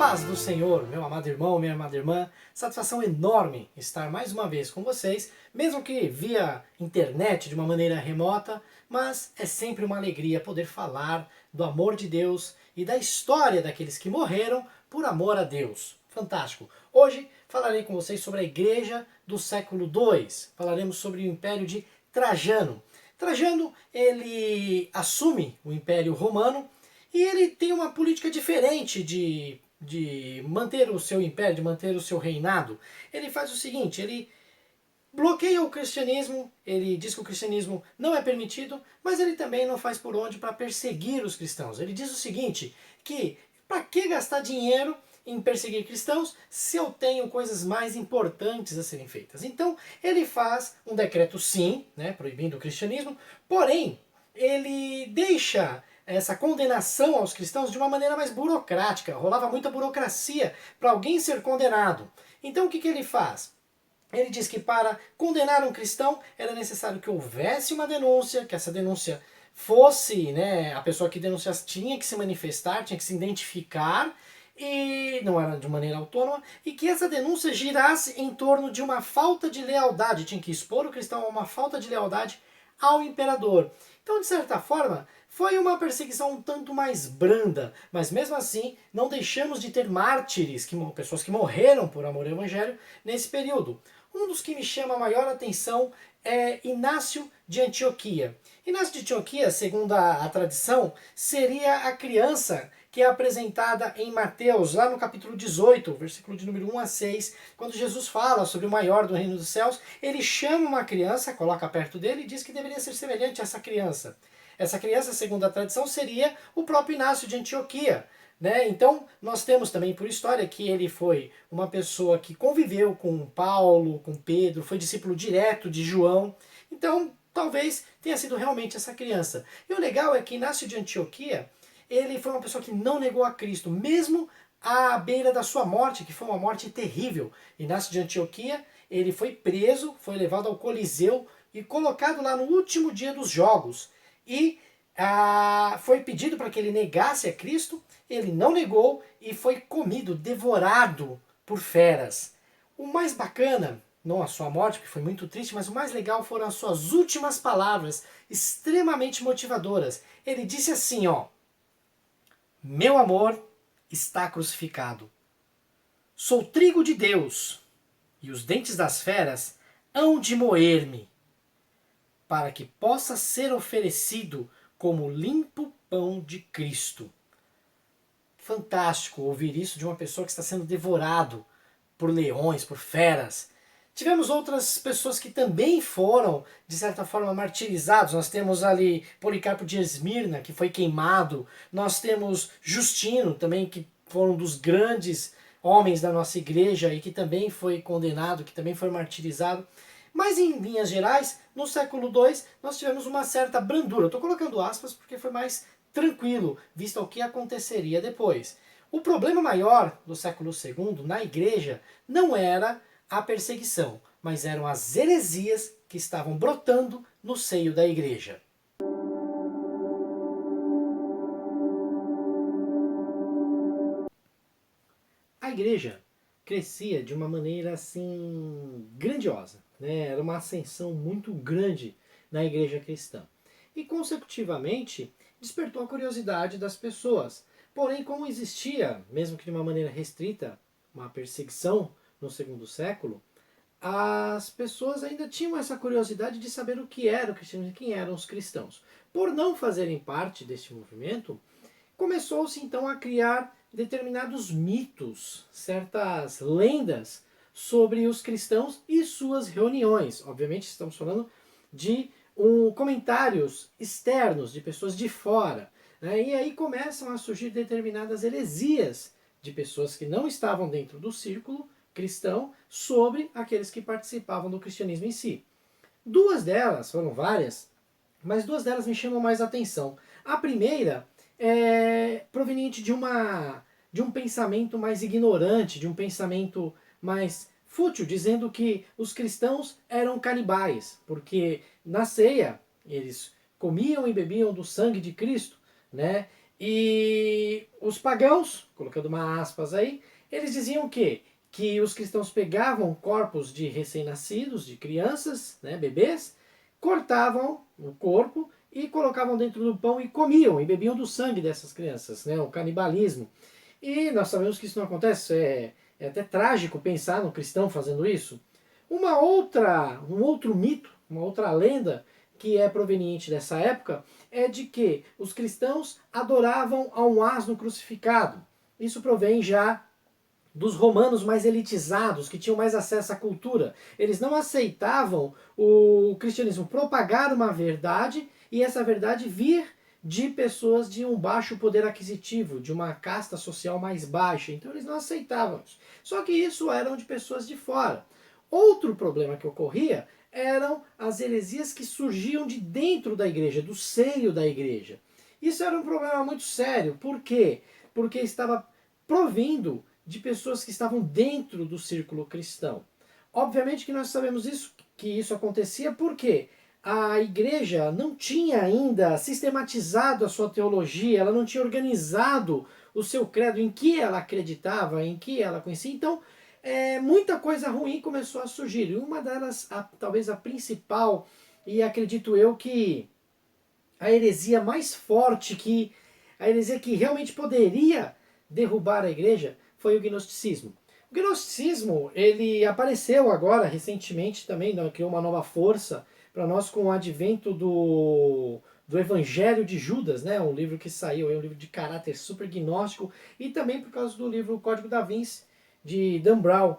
paz do Senhor, meu amado irmão, minha amada irmã. Satisfação enorme estar mais uma vez com vocês, mesmo que via internet de uma maneira remota, mas é sempre uma alegria poder falar do amor de Deus e da história daqueles que morreram por amor a Deus. Fantástico! Hoje falarei com vocês sobre a igreja do século II. Falaremos sobre o Império de Trajano. Trajano, ele assume o Império Romano e ele tem uma política diferente de manter o seu império, de manter o seu reinado. Ele faz o seguinte, ele bloqueia o cristianismo, ele diz que o cristianismo não é permitido, mas ele também não faz por onde para perseguir os cristãos. Ele diz o seguinte, que para que gastar dinheiro em perseguir cristãos se eu tenho coisas mais importantes a serem feitas? Então ele faz um decreto sim, né, proibindo o cristianismo, porém ele deixa essa condenação aos cristãos de uma maneira mais burocrática. Rolava muita burocracia para alguém ser condenado. Então o que ele faz? Ele diz que para condenar um cristão era necessário que houvesse uma denúncia, que essa denúncia fosse, né, a pessoa que denunciasse tinha que se manifestar, tinha que se identificar, e não era de maneira autônoma, e que essa denúncia girasse em torno de uma falta de lealdade, tinha que expor o cristão a uma falta de lealdade ao imperador. Então, de certa forma, foi uma perseguição um tanto mais branda, mas mesmo assim não deixamos de ter mártires, pessoas que morreram por amor ao evangelho nesse período. Um dos que me chama a maior atenção é Inácio de Antioquia. Inácio de Antioquia, segundo a tradição, seria a criança que é apresentada em Mateus, lá no capítulo 18, versículo de número 1 a 6, quando Jesus fala sobre o maior do reino dos céus, ele chama uma criança, coloca perto dele e diz que deveria ser semelhante a essa criança. Essa criança, segundo a tradição, seria o próprio Inácio de Antioquia. Né? Então, nós temos também por história que ele foi uma pessoa que conviveu com Paulo, com Pedro, foi discípulo direto de João. Então, talvez tenha sido realmente essa criança. E o legal é que Inácio de Antioquia, ele foi uma pessoa que não negou a Cristo, mesmo à beira da sua morte, que foi uma morte terrível. Inácio de Antioquia, ele foi preso, foi levado ao Coliseu e colocado lá no último dia dos Jogos. E foi pedido para que ele negasse a Cristo, ele não negou e foi comido, devorado por feras. O mais bacana, não a sua morte, que foi muito triste, mas o mais legal foram as suas últimas palavras, extremamente motivadoras. Ele disse assim, ó: meu amor está crucificado. Sou trigo de Deus, e os dentes das feras hão de moer-me, para que possa ser oferecido como limpo pão de Cristo. Fantástico ouvir isso de uma pessoa que está sendo devorado por leões, por feras. Tivemos outras pessoas que também foram, de certa forma, martirizados. Nós temos ali Policarpo de Esmirna, que foi queimado. Nós temos Justino, também, que foi um dos grandes homens da nossa igreja e que também foi condenado, que também foi martirizado. Mas, em linhas gerais, no século II, nós tivemos uma certa brandura. Estou colocando aspas porque foi mais tranquilo, visto o que aconteceria depois. O problema maior do século II na igreja não era a perseguição, mas eram as heresias que estavam brotando no seio da igreja. A igreja crescia de uma maneira assim grandiosa, né? Era uma ascensão muito grande na igreja cristã. E consecutivamente despertou a curiosidade das pessoas. Porém, como existia, mesmo que de uma maneira restrita, uma perseguição no segundo século, as pessoas ainda tinham essa curiosidade de saber o que era o cristianismo e quem eram os cristãos. Por não fazerem parte deste movimento, começou-se então a criar determinados mitos, certas lendas sobre os cristãos e suas reuniões. Obviamente estamos falando de comentários externos, de pessoas de fora. Né? E aí começam a surgir determinadas heresias de pessoas que não estavam dentro do círculo cristão sobre aqueles que participavam do cristianismo em si. Duas delas, foram várias, mas duas delas me chamam mais atenção. A primeira é proveniente de um pensamento mais ignorante, de um pensamento mais fútil, dizendo que os cristãos eram canibais, porque na ceia eles comiam e bebiam do sangue de Cristo, né? E os pagãos, colocando uma aspas aí, eles diziam que os cristãos pegavam corpos de recém-nascidos, de crianças, né, bebês, cortavam o corpo e colocavam dentro do pão e comiam, e bebiam do sangue dessas crianças, né, o canibalismo. E nós sabemos que isso não acontece, é até trágico pensar no cristão fazendo isso. Um outro mito, uma outra lenda que é proveniente dessa época é de que os cristãos adoravam a um asno crucificado. Isso provém já dos romanos mais elitizados, que tinham mais acesso à cultura. Eles não aceitavam o cristianismo propagar uma verdade e essa verdade vir de pessoas de um baixo poder aquisitivo, de uma casta social mais baixa. Então eles não aceitavam isso. Só que isso eram de pessoas de fora. Outro problema que ocorria eram as heresias que surgiam de dentro da igreja, do seio da igreja. Isso era um problema muito sério. Por quê? Porque estava provindo de pessoas que estavam dentro do círculo cristão. Obviamente que nós sabemos isso, que isso acontecia porque a igreja não tinha ainda sistematizado a sua teologia, ela não tinha organizado o seu credo, em que ela acreditava, em que ela conhecia. Então, muita coisa ruim começou a surgir. E uma delas, talvez a principal, e acredito eu que a heresia mais forte, a heresia que realmente poderia derrubar a igreja, foi o gnosticismo. O gnosticismo, ele apareceu agora, recentemente também, criou uma nova força para nós com o advento do Evangelho de Judas, né? Um livro que saiu, é um livro de caráter super gnóstico, e também por causa do livro Código da Vinci, de Dan Brown.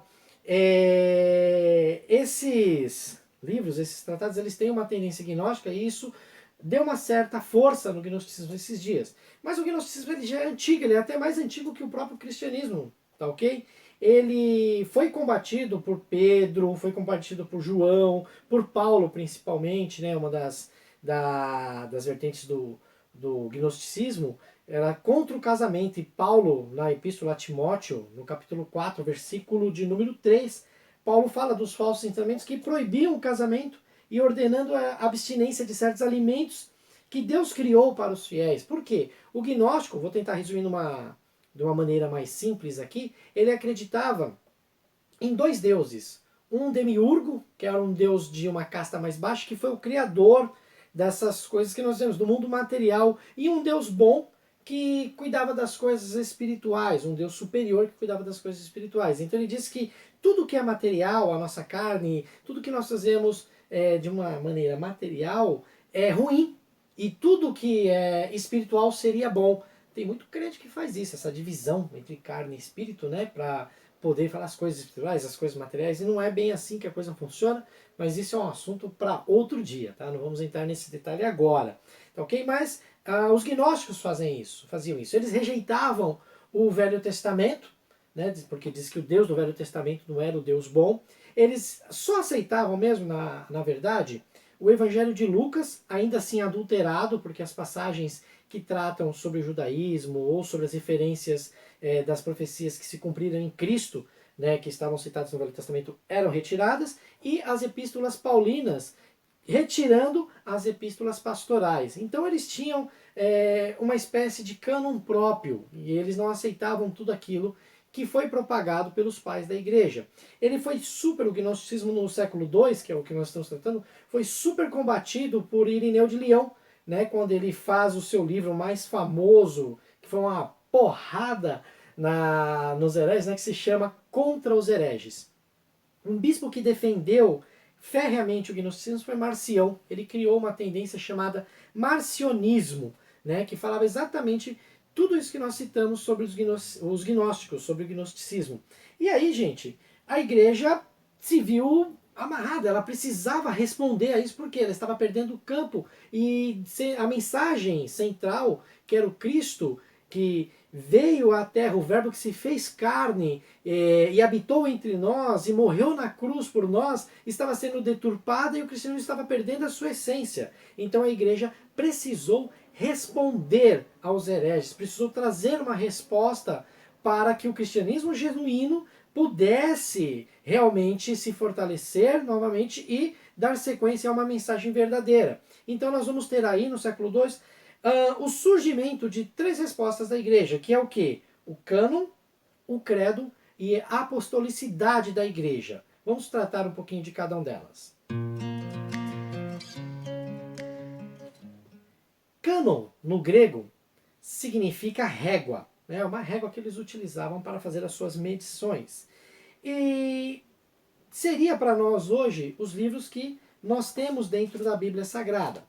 Esses livros, esses tratados, eles têm uma tendência gnóstica e isso deu uma certa força no gnosticismo esses dias. Mas o gnosticismo ele já é antigo, ele é até mais antigo que o próprio cristianismo, tá ok? Ele foi combatido por Pedro, foi combatido por João, por Paulo principalmente, né? Uma das vertentes do gnosticismo era contra o casamento. E Paulo, na Epístola a Timóteo, no capítulo 4, versículo de número 3, Paulo fala dos falsos ensinamentos que proibiam o casamento e ordenando a abstinência de certos alimentos que Deus criou para os fiéis. Por quê? O gnóstico, vou tentar resumir de uma maneira mais simples aqui, ele acreditava em dois deuses. Um demiurgo, que era um deus de uma casta mais baixa, que foi o criador dessas coisas que nós temos, do mundo material, e um deus bom, que cuidava das coisas espirituais, um Deus superior que cuidava das coisas espirituais. Então ele diz que tudo que é material, a nossa carne, tudo que nós fazemos de uma maneira material é ruim, e tudo que é espiritual seria bom. Tem muito crente que faz isso, essa divisão entre carne e espírito, né, para poder falar as coisas espirituais, as coisas materiais, e não é bem assim que a coisa funciona, mas isso é um assunto para outro dia, tá? Não vamos entrar nesse detalhe agora, tá ok? Mas os gnósticos faziam isso. Eles rejeitavam o Velho Testamento, né, porque diz que o Deus do Velho Testamento não era o Deus bom. Eles só aceitavam mesmo, na verdade, o Evangelho de Lucas, ainda assim adulterado, porque as passagens que tratam sobre o judaísmo ou sobre as referências das profecias que se cumpriram em Cristo, né, que estavam citadas no Velho Testamento, eram retiradas, e as epístolas paulinas, retirando as epístolas pastorais. Então eles tinham uma espécie de cânon próprio, e eles não aceitavam tudo aquilo que foi propagado pelos pais da igreja. Ele foi super, o gnosticismo no século II, que é o que nós estamos tratando, foi super combatido por Irineu de Leão, né, quando ele faz o seu livro mais famoso, que foi uma porrada nos hereges, né, que se chama Contra os Hereges. Um bispo que defendeu ferreamente o gnosticismo foi Marcião. Ele criou uma tendência chamada marcionismo, né, que falava exatamente tudo isso que nós citamos sobre os gnósticos, sobre o gnosticismo. E aí, gente, a igreja se viu amarrada, ela precisava responder a isso porque ela estava perdendo o campo e a mensagem central, que era o Cristo, que veio à terra, o verbo que se fez carne e habitou entre nós e morreu na cruz por nós, estava sendo deturpada e o cristianismo estava perdendo a sua essência. Então a igreja precisou responder aos hereges, precisou trazer uma resposta para que o cristianismo genuíno pudesse realmente se fortalecer novamente e dar sequência a uma mensagem verdadeira. Então nós vamos ter aí no século II O surgimento de 3 respostas da igreja, que é o quê? O cânon, o credo e a apostolicidade da igreja. Vamos tratar um pouquinho de cada uma delas. Cânon, no grego, significa régua. É uma régua que eles utilizavam para fazer as suas medições. E seria para nós hoje os livros que nós temos dentro da Bíblia Sagrada.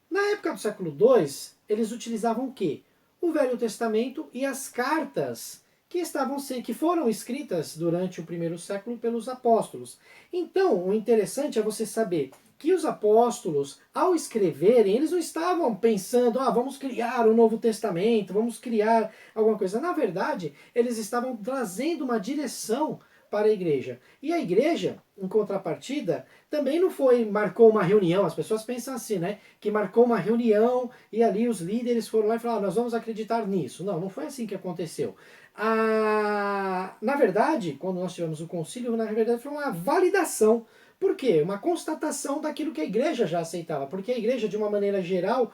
Na época do século II, eles utilizavam o quê? O Velho Testamento e as cartas que foram escritas durante o primeiro século pelos apóstolos. Então, o interessante é você saber que os apóstolos, ao escreverem, eles não estavam pensando, vamos criar um Novo Testamento, vamos criar alguma coisa. Na verdade, eles estavam trazendo uma direção para a igreja. E a igreja, em contrapartida, também não marcou uma reunião, as pessoas pensam assim, né? Que marcou uma reunião e ali os líderes foram lá e falaram, nós vamos acreditar nisso. Não, não foi assim que aconteceu. Na verdade, quando nós tivemos o concílio, na verdade foi uma validação. Por quê? Uma constatação daquilo que a igreja já aceitava. Porque a igreja, de uma maneira geral,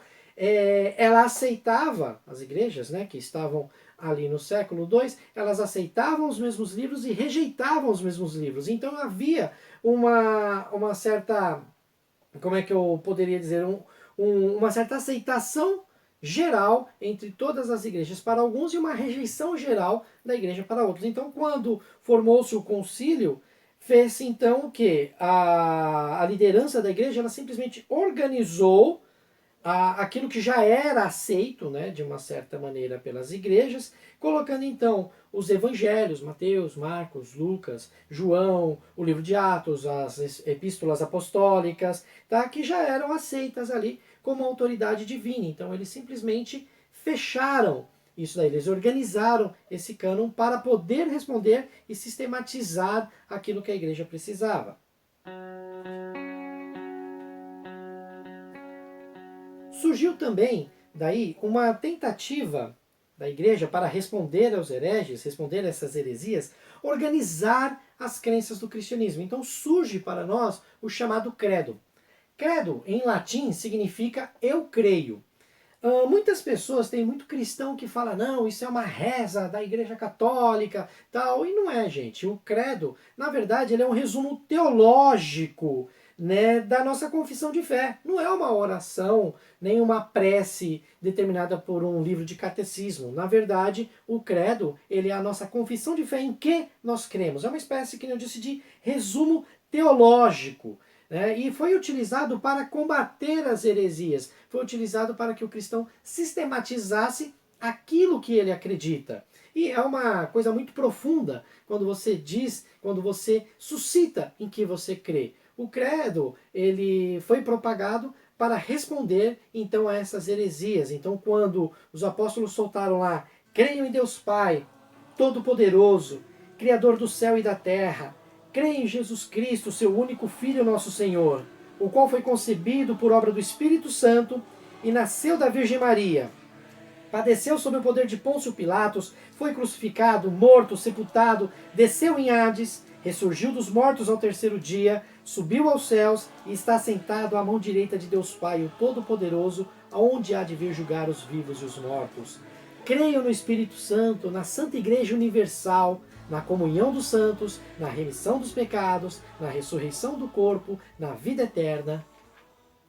ela aceitava, as igrejas, né, que estavam ali no século II, elas aceitavam os mesmos livros e rejeitavam os mesmos livros. Então havia uma certa, como é que eu poderia dizer, uma certa aceitação geral entre todas as igrejas para alguns e uma rejeição geral da igreja para outros. Então, quando formou-se o concílio, fez-se então o que? A liderança da igreja, ela simplesmente organizou aquilo que já era aceito, né, de uma certa maneira pelas igrejas, colocando então os evangelhos, Mateus, Marcos, Lucas, João, o livro de Atos, as epístolas apostólicas, tá, que já eram aceitas ali como autoridade divina. Então eles simplesmente fecharam isso daí, eles organizaram esse cânon para poder responder e sistematizar aquilo que a igreja precisava. Surgiu também, daí, uma tentativa da igreja para responder aos hereges, responder a essas heresias, organizar as crenças do cristianismo. Então surge para nós o chamado credo. Credo, em latim, significa eu creio. Muitas pessoas, tem muito cristão que fala, não, isso é uma reza da igreja católica, tal, e não é, gente. O credo, na verdade, ele é um resumo teológico, né, da nossa confissão de fé. Não é uma oração, nem uma prece determinada por um livro de catecismo. Na verdade, o credo, ele é a nossa confissão de fé em que nós cremos. É uma espécie, que eu disse, de resumo teológico. E foi utilizado para combater as heresias, foi utilizado para que o cristão sistematizasse aquilo que ele acredita. E é uma coisa muito profunda quando você diz, quando você suscita em que você crê. O credo, ele foi propagado para responder então a essas heresias. Então quando os apóstolos soltaram lá, creio em Deus Pai, Todo-Poderoso, Criador do céu e da terra, creio em Jesus Cristo, seu único Filho, nosso Senhor, o qual foi concebido por obra do Espírito Santo e nasceu da Virgem Maria. Padeceu sob o poder de Pôncio Pilatos, foi crucificado, morto, sepultado, desceu em Hades, ressurgiu dos mortos ao 3º dia, subiu aos céus e está sentado à mão direita de Deus Pai, o Todo-Poderoso, aonde há de vir julgar os vivos e os mortos. Creio no Espírito Santo, na Santa Igreja Universal, na comunhão dos santos, na remissão dos pecados, na ressurreição do corpo, na vida eterna.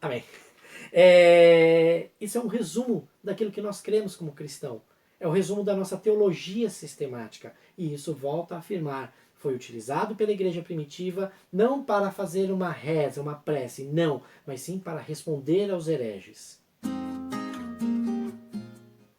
Amém. Isso é um resumo daquilo que nós cremos como cristão. É o resumo da nossa teologia sistemática. E isso volta a afirmar. Foi utilizado pela igreja primitiva não para fazer uma reza, uma prece, não, mas sim para responder aos hereges.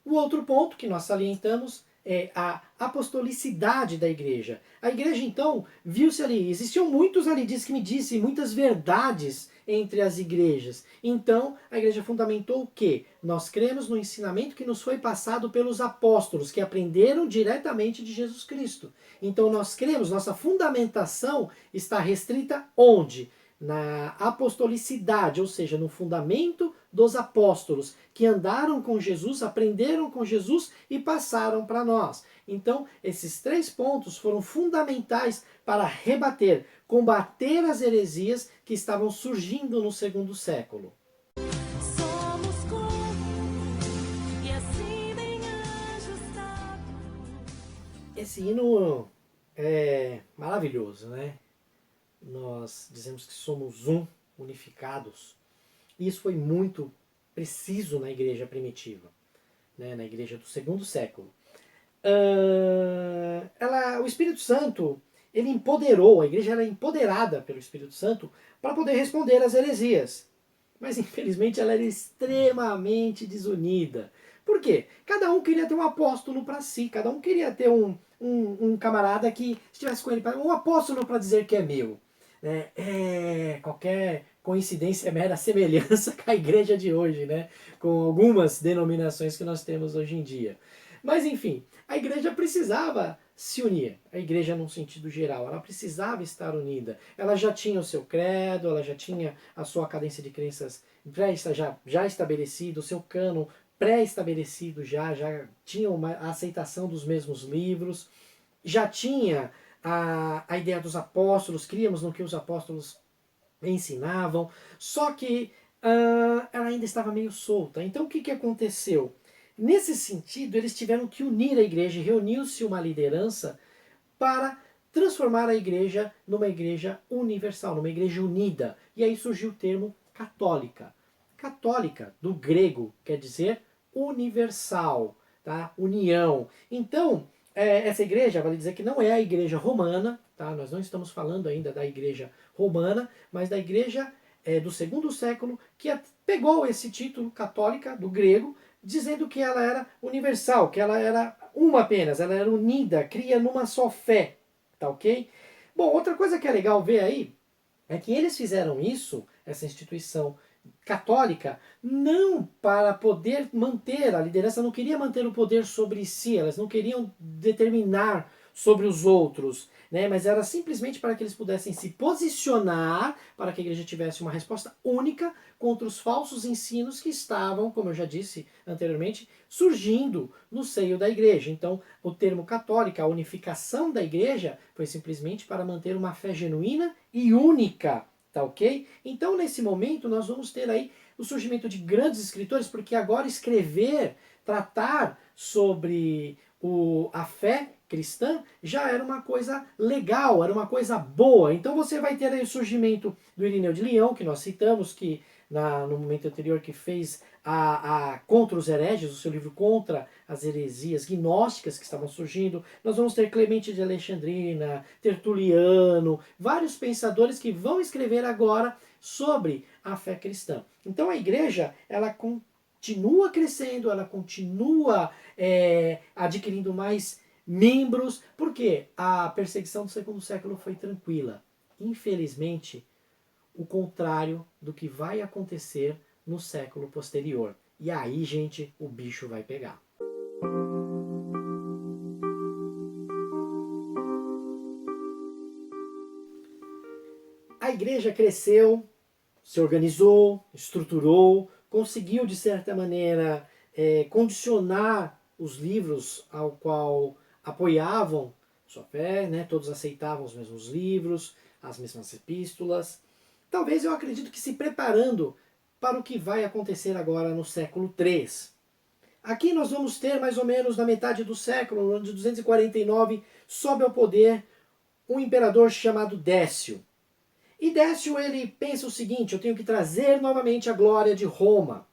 O outro ponto que nós salientamos é a apostolicidade da igreja. A igreja, então, viu-se ali, existiam muitos ali, diz que me disse, muitas verdades entre as igrejas. Então, a igreja fundamentou o quê? Nós cremos no ensinamento que nos foi passado pelos apóstolos, que aprenderam diretamente de Jesus Cristo. Então, nós cremos, nossa fundamentação está restrita onde? Na apostolicidade, ou seja, no fundamento dos apóstolos, que andaram com Jesus, aprenderam com Jesus e passaram para nós. Então, esses 3 pontos foram fundamentais para rebater, combater as heresias que estavam surgindo no 2º século. Somos corpo Esse hino é maravilhoso, né? Nós dizemos que somos um, unificados. E isso foi muito preciso na igreja primitiva, né? Na igreja do segundo século. O Espírito Santo, ele empoderou, a igreja era empoderada pelo Espírito Santo para poder responder às heresias. Mas infelizmente ela era extremamente desunida. Por quê? Cada um queria ter um apóstolo para si, cada um queria ter um camarada que estivesse com ele, um apóstolo para dizer que é meu. Qualquer coincidência é mera semelhança com a igreja de hoje, né? Com algumas denominações que nós temos hoje em dia. Mas enfim, a igreja precisava se unir. A igreja, num sentido geral, ela precisava estar unida. Ela já tinha o seu credo, ela já tinha a sua cadência de crenças já estabelecido, o seu cânon pré-estabelecido já tinha a aceitação dos mesmos livros, já tinha a ideia dos apóstolos, críamos no que os apóstolos ensinavam, só que ela ainda estava meio solta. Então o que aconteceu? Nesse sentido, eles tiveram que unir a igreja, reuniu-se uma liderança para transformar a igreja numa igreja universal, numa igreja unida. E aí surgiu o termo católica. Católica, do grego, quer dizer universal, tá? União. Então, essa igreja, vale dizer que não é a igreja romana, tá? Nós não estamos falando ainda da igreja romana, mas da igreja do segundo século, que pegou esse título católica, do grego, dizendo que ela era universal, que ela era uma apenas, ela era unida, cria numa só fé, tá ok? Bom, outra coisa que é legal ver aí é que eles fizeram isso, essa instituição católica, não para poder manter, a liderança não queria manter o poder sobre si, elas não queriam determinar sobre os outros, né? Mas era simplesmente para que eles pudessem se posicionar, para que a igreja tivesse uma resposta única contra os falsos ensinos que estavam, como eu já disse anteriormente, surgindo no seio da igreja. Então, o termo católica, a unificação da igreja, foi simplesmente para manter uma fé genuína e única, tá ok? Então, nesse momento, nós vamos ter aí o surgimento de grandes escritores, porque agora escrever, tratar sobre a fé cristã já era uma coisa legal, era uma coisa boa. Então você vai ter aí o surgimento do Irineu de Leão, que nós citamos, que no momento anterior que fez contra os hereges, o seu livro contra as heresias gnósticas que estavam surgindo. Nós vamos ter Clemente de Alexandrina, Tertuliano, vários pensadores que vão escrever agora sobre a fé cristã. Então a igreja, ela continua crescendo, ela continua adquirindo mais membros, porque a perseguição do segundo século foi tranquila. Infelizmente, o contrário do que vai acontecer no século posterior. E aí, gente, o bicho vai pegar. A igreja cresceu, se organizou, estruturou, conseguiu, de certa maneira, condicionar os livros ao qual apoiavam sua fé, né? Todos aceitavam os mesmos livros, as mesmas epístolas. Talvez eu acredito que se preparando para o que vai acontecer agora no século III. Aqui nós vamos ter mais ou menos na metade do século, no ano de 249, sobe ao poder um imperador chamado Décio. E Décio ele pensa o seguinte: eu tenho que trazer novamente a glória de Roma.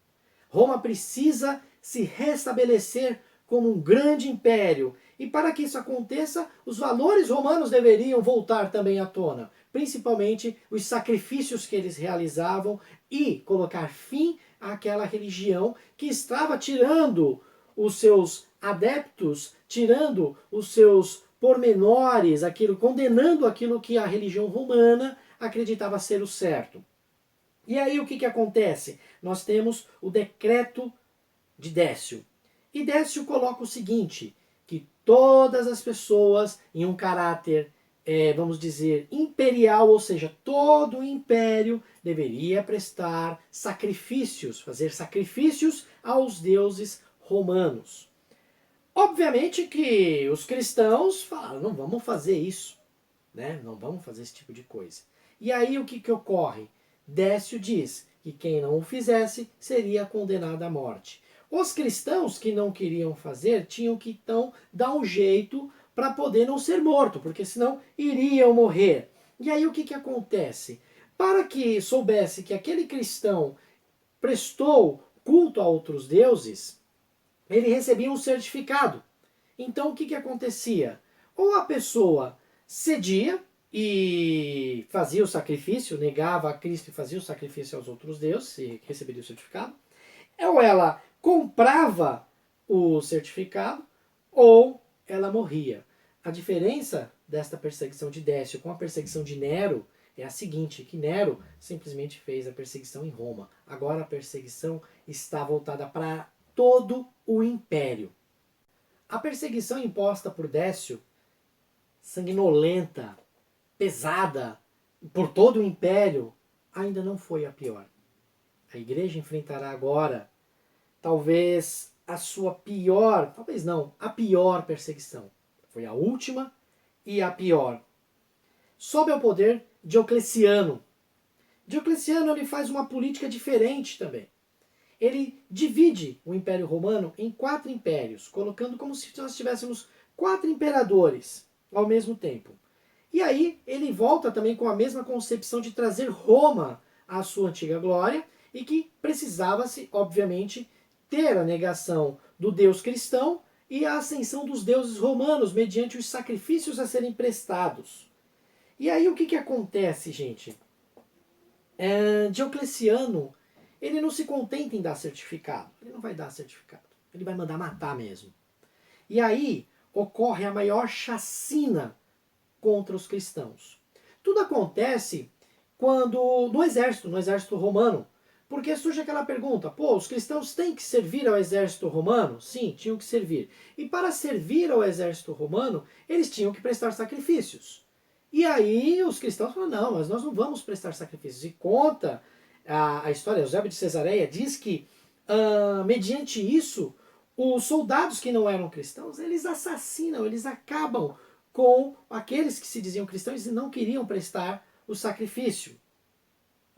Roma precisa se restabelecer como um grande império. E para que isso aconteça, os valores romanos deveriam voltar também à tona, principalmente os sacrifícios que eles realizavam e colocar fim àquela religião que estava tirando os seus adeptos, tirando os seus pormenores, condenando aquilo que a religião romana acreditava ser o certo. E aí o que acontece? Nós temos o decreto de Décio. E Décio coloca o seguinte, que todas as pessoas em um caráter, vamos dizer, imperial, ou seja, todo o império deveria prestar sacrifícios, fazer sacrifícios aos deuses romanos. Obviamente que os cristãos falaram, não vamos fazer isso, né? Não vamos fazer esse tipo de coisa. E aí o que ocorre? Décio diz que quem não o fizesse seria condenado à morte. Os cristãos que não queriam fazer tinham que então dar um jeito para poder não ser morto, porque senão iriam morrer. E aí o que, que acontece? Para que soubesse que aquele cristão prestou culto a outros deuses, ele recebia um certificado. Então o que, que acontecia? Ou a pessoa cedia e fazia o sacrifício, negava a Cristo e fazia o sacrifício aos outros deuses e receberia o certificado, ou ela comprava o certificado, ou ela morria. A diferença desta perseguição de Décio com a perseguição de Nero é a seguinte, que Nero simplesmente fez a perseguição em Roma. Agora a perseguição está voltada para todo o império. A perseguição imposta por Décio, sanguinolenta, pesada, por todo o império, ainda não foi a pior. A igreja enfrentará agora, talvez a sua pior, talvez não, a pior perseguição. Foi a última e a pior. Sob o poder Diocleciano. Diocleciano ele faz uma política diferente também. Ele divide o Império Romano em 4 impérios, colocando como se nós tivéssemos 4 imperadores ao mesmo tempo. E aí ele volta também com a mesma concepção de trazer Roma à sua antiga glória e que precisava-se, obviamente, ter a negação do Deus cristão e a ascensão dos deuses romanos mediante os sacrifícios a serem prestados. E aí o que, que acontece, gente? Diocleciano, ele não se contenta em dar certificado. Ele não vai dar certificado. Ele vai mandar matar mesmo. E aí ocorre a maior chacina contra os cristãos. Tudo acontece quando no exército romano, porque surge aquela pergunta, pô, os cristãos têm que servir ao exército romano? Sim, tinham que servir. E para servir ao exército romano, eles tinham que prestar sacrifícios. E aí os cristãos falam, não, mas nós não vamos prestar sacrifícios. E conta a história, Eusébio de Cesareia diz que, mediante isso, os soldados que não eram cristãos, eles assassinam, eles acabam com aqueles que se diziam cristãos e não queriam prestar o sacrifício.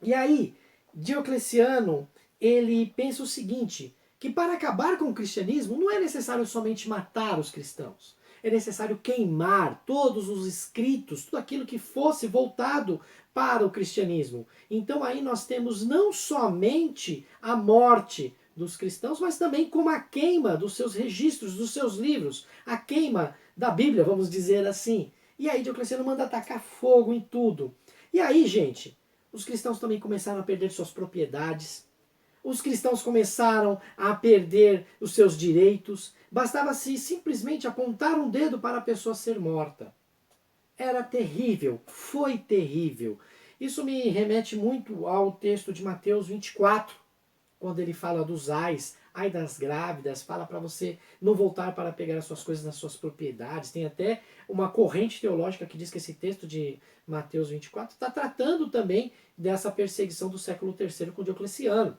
E aí, Diocleciano, ele pensa o seguinte, que para acabar com o cristianismo não é necessário somente matar os cristãos. É necessário queimar todos os escritos, tudo aquilo que fosse voltado para o cristianismo. Então aí nós temos não somente a morte dos cristãos, mas também como a queima dos seus registros, dos seus livros, a queima da Bíblia, vamos dizer assim. E aí Diocleciano manda atacar fogo em tudo. E aí, gente, os cristãos também começaram a perder suas propriedades. Os cristãos começaram a perder os seus direitos. Bastava-se simplesmente apontar um dedo para a pessoa ser morta. Era terrível, foi terrível. Isso me remete muito ao texto de Mateus 24, quando ele fala dos ais, ai das grávidas, fala para você não voltar para pegar as suas coisas nas suas propriedades. Tem até uma corrente teológica que diz que esse texto de Mateus 24 está tratando também dessa perseguição do século III com Diocleciano.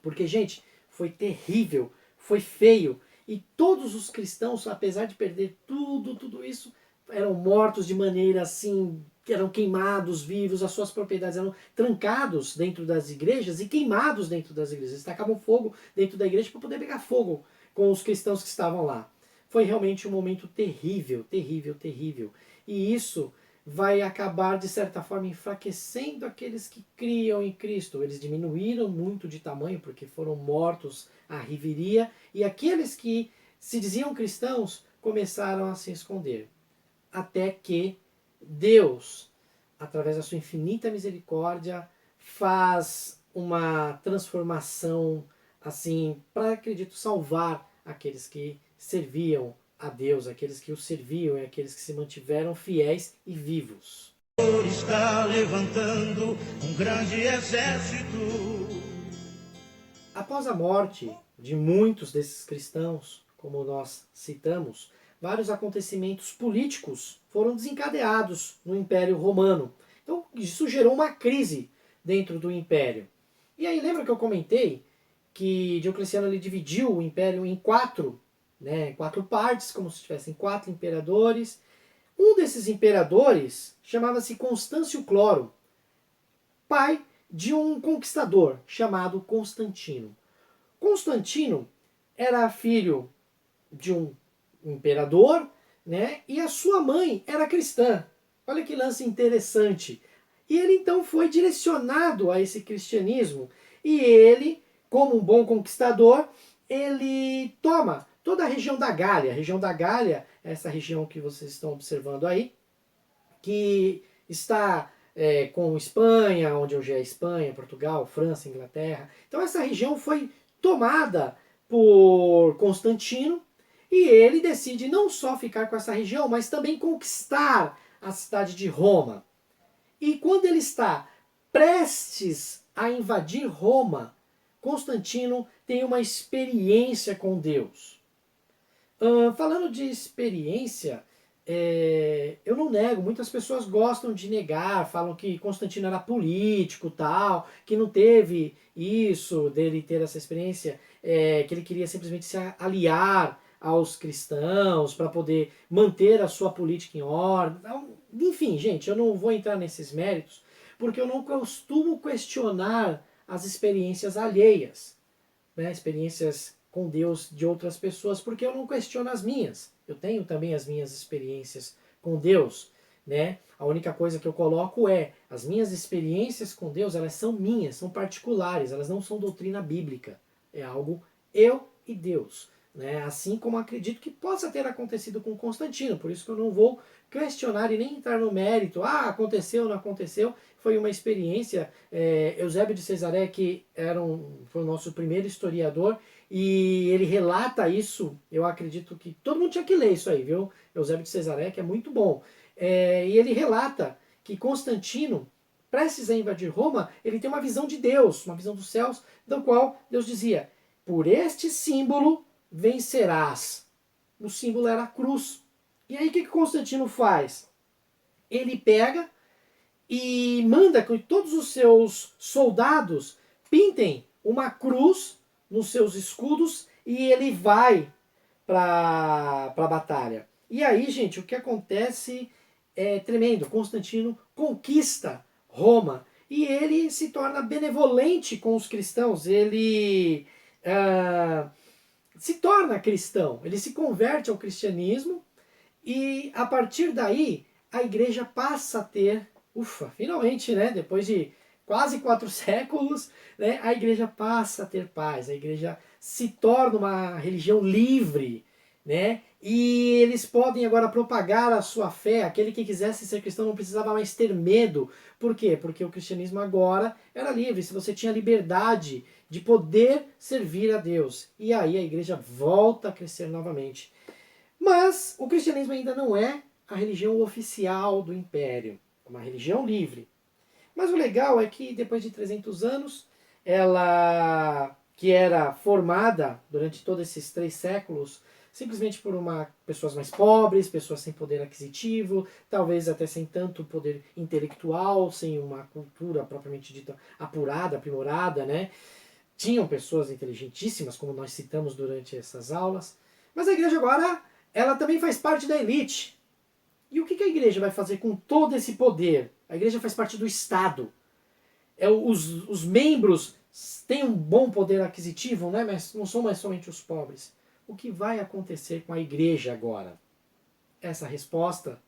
Porque, gente, foi terrível, foi feio. E todos os cristãos, apesar de perder tudo isso, eram mortos de maneira assim, eram queimados vivos, as suas propriedades eram trancados dentro das igrejas e queimados dentro das igrejas. Eles tacavam fogo dentro da igreja para poder pegar fogo com os cristãos que estavam lá. Foi realmente um momento terrível, terrível, terrível. E isso vai acabar, de certa forma, enfraquecendo aqueles que criam em Cristo. Eles diminuíram muito de tamanho porque foram mortos à reveria, e aqueles que se diziam cristãos começaram a se esconder. Até que Deus, através da sua infinita misericórdia, faz uma transformação, assim, para, acredito, salvar aqueles que serviam a Deus, aqueles que o serviam e aqueles que se mantiveram fiéis e vivos. Está levantando um grande exército. Após a morte de muitos desses cristãos, como nós citamos, vários acontecimentos políticos foram desencadeados no Império Romano. Então isso gerou uma crise dentro do Império. E aí lembra que eu comentei que Diocleciano ele dividiu o Império em 4, né, 4 partes, como se tivessem 4 imperadores. Um desses imperadores chamava-se Constâncio Cloro, pai de um conquistador chamado Constantino. Constantino era filho de um imperador, né? E a sua mãe era cristã. Olha que lance interessante. E ele então foi direcionado a esse cristianismo. E ele, como um bom conquistador, ele toma toda a região da Gália. A região da Gália, essa região que vocês estão observando aí, que está com Espanha, onde hoje é Espanha, Portugal, França, Inglaterra. Então essa região foi tomada por Constantino e ele decide não só ficar com essa região, mas também conquistar a cidade de Roma. E quando ele está prestes a invadir Roma, Constantino tem uma experiência com Deus. Falando de experiência, eu não nego, muitas pessoas gostam de negar, falam que Constantino era político, tal, que não teve isso, dele ter essa experiência, que ele queria simplesmente se aliar aos cristãos para poder manter a sua política em ordem. Enfim, gente, eu não vou entrar nesses méritos, porque eu não costumo questionar as experiências alheias, né, experiências com Deus de outras pessoas, porque eu não questiono as minhas. Eu tenho também as minhas experiências com Deus, né? A única coisa que eu coloco é as minhas experiências com Deus, elas são minhas, são particulares, elas não são doutrina bíblica. É algo eu e Deus, né? Assim como acredito que possa ter acontecido com Constantino, por isso que eu não vou questionar e nem entrar no mérito. Ah, aconteceu, não aconteceu. Foi uma experiência. Eusébio de Cesaré, que foi o nosso primeiro historiador, e ele relata isso. Eu acredito que todo mundo tinha que ler isso aí, viu? Eusébio de Cesaré, que é muito bom. E ele relata que Constantino, prestes a invadir Roma, ele tem uma visão de Deus, uma visão dos céus, da qual Deus dizia: por este símbolo vencerás. O símbolo era a cruz. E aí o que Constantino faz? Ele pega e manda que todos os seus soldados pintem uma cruz nos seus escudos e ele vai para a batalha. E aí, gente, o que acontece é tremendo. Constantino conquista Roma e ele se torna benevolente com os cristãos. Ele se torna cristão, ele se converte ao cristianismo e a partir daí a igreja passa a ter, finalmente, né, depois de quase 4 séculos, né, a igreja passa a ter paz, a igreja se torna uma religião livre, né, e eles podem agora propagar a sua fé. Aquele que quisesse ser cristão não precisava mais ter medo. Por quê? Porque o cristianismo agora era livre, se você tinha liberdade de poder servir a Deus. E aí a igreja volta a crescer novamente. Mas o cristianismo ainda não é a religião oficial do império, é uma religião livre. Mas o legal é que depois de 300 anos, ela, que era formada durante todos esses 3 séculos, simplesmente por pessoas mais pobres, pessoas sem poder aquisitivo, talvez até sem tanto poder intelectual, sem uma cultura propriamente dita apurada, aprimorada, né? Tinham pessoas inteligentíssimas, como nós citamos durante essas aulas, mas a igreja agora, ela também faz parte da elite. E o que a igreja vai fazer com todo esse poder? A igreja faz parte do Estado. Os membros têm um bom poder aquisitivo, né? Mas não são mais somente os pobres. O que vai acontecer com a igreja agora? Essa resposta